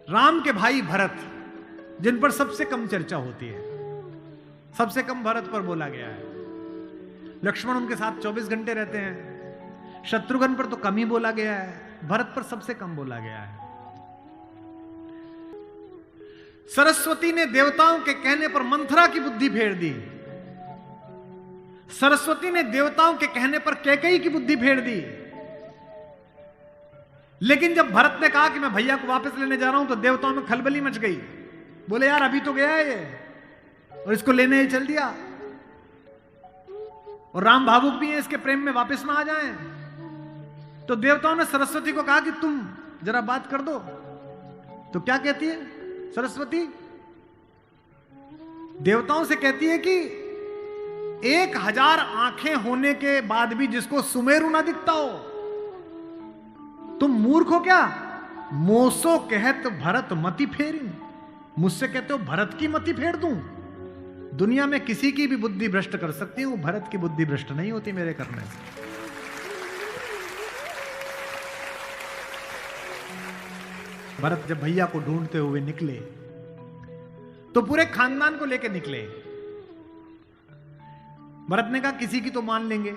राम के भाई भरत, जिन पर सबसे कम चर्चा होती है, सबसे कम भरत पर बोला गया है। लक्ष्मण उनके साथ 24 घंटे रहते हैं। शत्रुघ्न पर तो कम ही बोला गया है, भरत पर सबसे कम बोला गया है। सरस्वती ने देवताओं के कहने पर मंथरा की बुद्धि फेर दी। सरस्वती ने देवताओं के कहने पर कैकेयी की बुद्धि फेर दी। लेकिन जब भरत ने कहा कि मैं भैया को वापस लेने जा रहा हूं, तो देवताओं में खलबली मच गई। बोले यार अभी तो गया है ये, और इसको लेने ही चल दिया, और राम भावुक भी है, इसके प्रेम में वापस ना आ जाएं। तो देवताओं ने सरस्वती को कहा कि तुम जरा बात कर दो। तो क्या कहती है सरस्वती? देवताओं से कहती है कि 1000 आंखें होने के बाद भी जिसको सुमेरु ना दिखता हो, तुम मूर्ख हो क्या? मोसो कहत भरत मति फेरी, मुझसे कहते हो भरत की मति फेर दूं? दुनिया में किसी की भी बुद्धि भ्रष्ट कर सकती हूं, भरत की बुद्धि भ्रष्ट नहीं होती मेरे करने से। भरत जब भैया को ढूंढते हुए निकले, तो पूरे खानदान को लेकर निकले। भरत ने कहा किसी की तो मान लेंगे,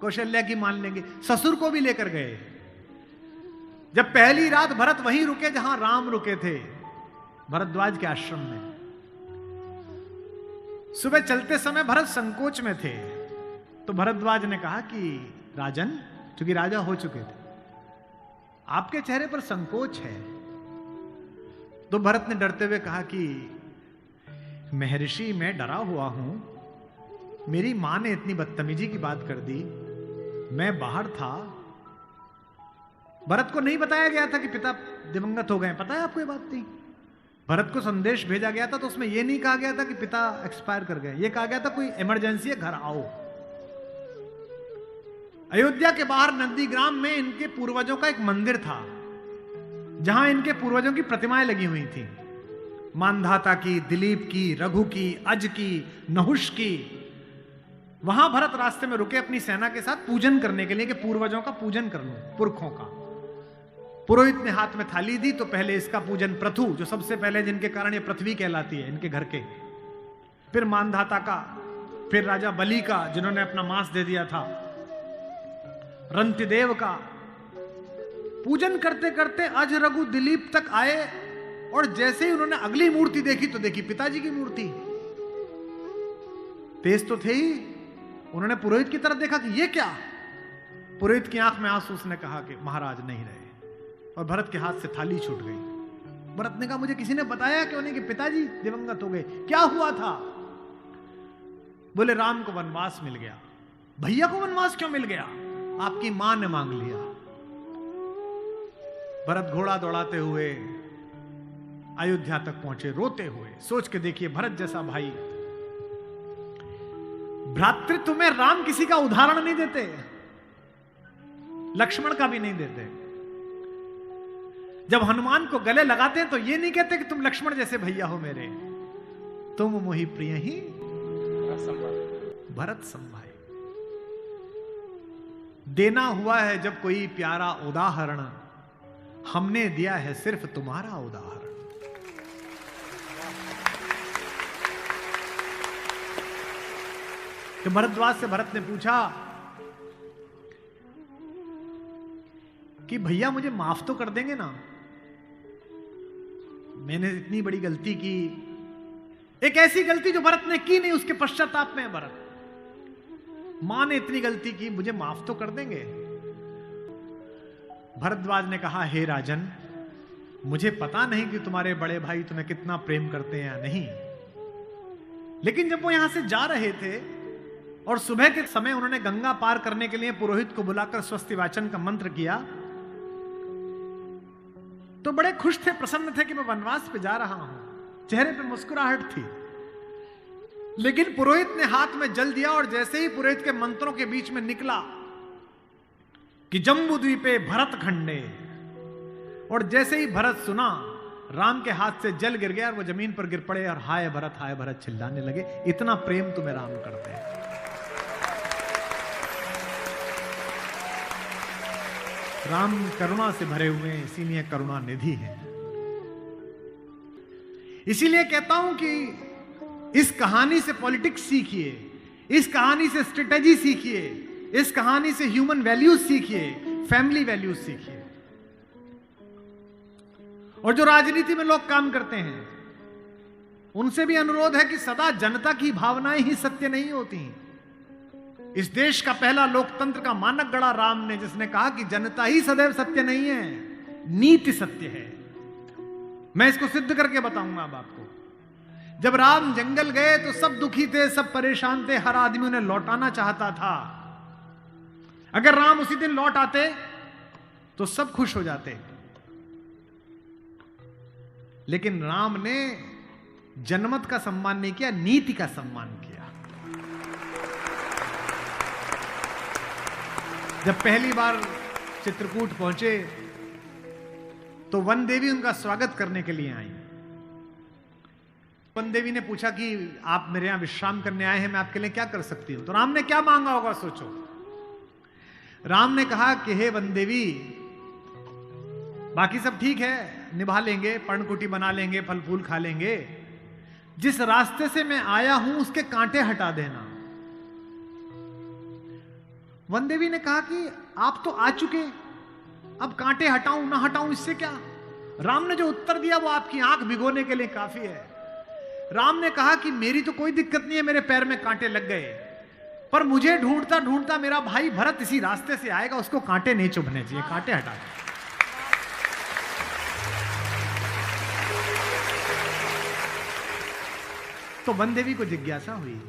कौशल्या की मान लेंगे, ससुर को भी लेकर गए। जब पहली रात भरत वहीं रुके जहां राम रुके थे, भरद्वाज के आश्रम में। सुबह चलते समय भरत संकोच में थे, तो भरद्वाज ने कहा कि राजन, क्योंकि राजा हो चुके थे, आपके चेहरे पर संकोच है। तो भरत ने डरते हुए कहा कि महर्षि मैं डरा हुआ हूं, मेरी मां ने इतनी बदतमीजी की बात कर दी, मैं बाहर था। भरत को नहीं बताया गया था कि पिता दिवंगत हो गए, पता है आपको ये बात नहीं? भरत को संदेश भेजा गया था तो उसमें यह नहीं कहा गया था कि पिता एक्सपायर कर गए, यह कहा गया था कोई इमरजेंसी है, घर आओ। अयोध्या के बाहर नंदीग्राम में इनके पूर्वजों का एक मंदिर था, जहां इनके पूर्वजों की प्रतिमाएं लगी हुई थी। मानधाता की, दिलीप की, रघु की, अज की, नहुष की। वहां भरत रास्ते में रुके अपनी सेना के साथ पूजन करने के लिए, कि पूर्वजों का पूजन कर लूं, पुरखों का। पुरोहित ने हाथ में थाली दी, तो पहले इसका पूजन प्रथु, जो सबसे पहले जिनके कारण ये पृथ्वी कहलाती है, इनके घर के, फिर मानधाता का, फिर राजा बलि का जिन्होंने अपना मांस दे दिया था, रंतिदेव का। पूजन करते करते अज, रघु, दिलीप तक आए, और जैसे ही उन्होंने अगली मूर्ति देखी तो देखी पिताजी की मूर्ति। तेज तो थे ही, उन्होंने पुरोहित की तरफ देखा कि ये क्या? पुरोहित की आंख में आंसू, उसने कहा कि महाराज नहीं रहे, और भरत के हाथ से थाली छूट गई। भरत ने कहा मुझे किसी ने बताया क्यों नहीं कि पिताजी दिवंगत हो गए, क्या हुआ था? बोले राम को वनवास मिल गया। भैया को वनवास क्यों मिल गया? आपकी मां ने मांग लिया। भरत घोड़ा दौड़ाते हुए अयोध्या तक पहुंचे, रोते हुए। सोच के देखिए, भरत जैसा भाई, भ्रातृत्व में राम किसी का उदाहरण नहीं देते, लक्ष्मण का भी नहीं देते। जब हनुमान को गले लगाते हैं तो ये नहीं कहते कि तुम लक्ष्मण जैसे भैया हो मेरे, तुम मोहि प्रिय ही भरत संभाई। देना हुआ है जब कोई प्यारा उदाहरण, हमने दिया है सिर्फ तुम्हारा उदाहरण। तो भरद्वाज से भरत ने पूछा कि भैया मुझे माफ तो कर देंगे ना? मैंने इतनी बड़ी गलती की, एक ऐसी गलती जो भरत ने की नहीं, उसके पश्चाताप में है भरत। मां ने इतनी गलती की, मुझे माफ तो कर देंगे? भरद्वाज ने कहा हे राजन, मुझे पता नहीं कि तुम्हारे बड़े भाई तुम्हें कितना प्रेम करते हैं या नहीं, लेकिन जब वो यहां से जा रहे थे और सुबह के समय उन्होंने गंगा पार करने के लिए पुरोहित को बुलाकर स्वस्ति वाचन का मंत्र किया, तो बड़े खुश थे, प्रसन्न थे कि मैं वनवास पे जा रहा हूं, चेहरे पे मुस्कुराहट थी। लेकिन पुरोहित ने हाथ में जल दिया, और जैसे ही पुरोहित के मंत्रों के बीच में निकला कि जम्बू द्वीपे भरत खंडे, और जैसे ही भरत सुना, राम के हाथ से जल गिर गया और वो जमीन पर गिर पड़े, और हाय भरत चिल्लाने लगे, इतना प्रेम तुम्हें राम करते हैं। राम करुणा से भरे हुए, इसीलिए करुणा निधि है। इसीलिए कहता हूं कि इस कहानी से पॉलिटिक्स सीखिए, इस कहानी से स्ट्रेटेजी सीखिए, इस कहानी से ह्यूमन वैल्यूज सीखिए, फैमिली वैल्यूज सीखिए। और जो राजनीति में लोग काम करते हैं उनसे भी अनुरोध है कि सदा जनता की भावनाएं ही सत्य नहीं होती। इस देश का पहला लोकतंत्र का मानक गढ़ा राम ने, जिसने कहा कि जनता ही सदैव सत्य नहीं है, नीति सत्य है। मैं इसको सिद्ध करके बताऊंगा अब आपको। जब राम जंगल गए तो सब दुखी थे, सब परेशान थे, हर आदमी उन्हें लौटाना चाहता था। अगर राम उसी दिन लौट आते तो सब खुश हो जाते, लेकिन राम ने जनमत का सम्मान नहीं किया, नीति का सम्मान किया। जब पहली बार चित्रकूट पहुंचे तो वन देवी उनका स्वागत करने के लिए आई। वन देवी ने पूछा कि आप मेरे यहां विश्राम करने आए हैं, मैं आपके लिए क्या कर सकती हूं। तो राम ने क्या मांगा होगा सोचो। राम ने कहा कि हे वन देवी, बाकी सब ठीक है, निभा लेंगे, पर्णकुटी बना लेंगे, फल फूल खा लेंगे, जिस रास्ते से मैं आया हूं उसके कांटे हटा देना। वन देवी ने कहा कि आप तो आ चुके, अब कांटे हटाऊं ना हटाऊं इससे क्या। राम ने जो उत्तर दिया वो आपकी आंख भिगोने के लिए काफी है। राम ने कहा कि मेरी तो कोई दिक्कत नहीं है, मेरे पैर में कांटे लग गए, पर मुझे ढूंढता ढूंढता मेरा भाई भरत इसी रास्ते से आएगा, उसको कांटे नहीं चुभने चाहिए, कांटे हटा दे। तो वन देवी को जिज्ञासा हुई।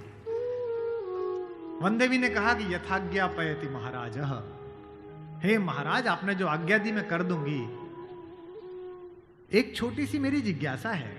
वन देवी ने कहा कि यथाज्ञा पयति महाराज, हे महाराज आपने जो आज्ञा दी मैं कर दूंगी। एक छोटी सी मेरी जिज्ञासा है,